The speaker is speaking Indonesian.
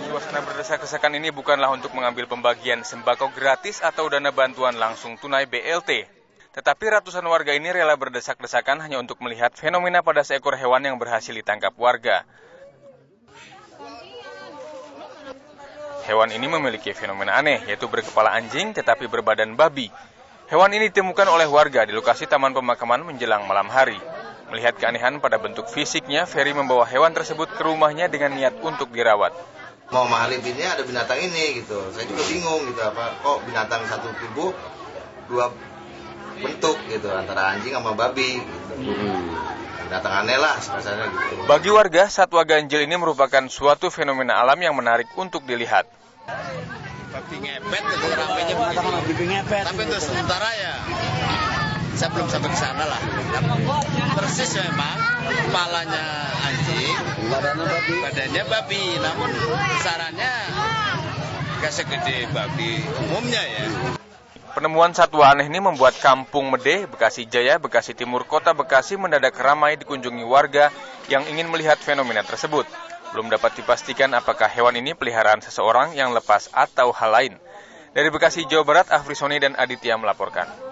Suasana berdesak-desakan ini bukanlah untuk mengambil pembagian sembako gratis atau dana bantuan langsung tunai BLT. Tetapi ratusan warga ini rela berdesak-desakan hanya untuk melihat fenomena pada seekor hewan yang berhasil ditangkap warga. Hewan ini memiliki fenomena aneh, yaitu berkepala anjing tetapi berbadan babi. Hewan ini ditemukan oleh warga di lokasi taman pemakaman menjelang malam hari. Melihat keanehan pada bentuk fisiknya, Ferry membawa hewan tersebut ke rumahnya dengan niat untuk dirawat. Mau mahalibinnya ada binatang ini gitu, saya juga bingung gitu, apa kok binatang satu tubuh dua bentuk gitu, antara anjing sama babi gitu. Binatang aneh lah rasanya gitu. Bagi warga, satwa ganjil ini merupakan suatu fenomena alam yang menarik untuk dilihat. Babi ngepet itu ramainya begini. Tapi untuk sementara ya saya belum sampai ke sana lah. Persis memang kepalanya anjing, badannya babi, namun besarannya gak segede babi umumnya ya. Penemuan satwa aneh ini membuat Kampung Mede, Bekasi Jaya, Bekasi Timur, Kota Bekasi mendadak ramai dikunjungi warga yang ingin melihat fenomena tersebut. Belum dapat dipastikan apakah hewan ini peliharaan seseorang yang lepas atau hal lain. Dari Bekasi, Jawa Barat, Afri Soni dan Aditya melaporkan.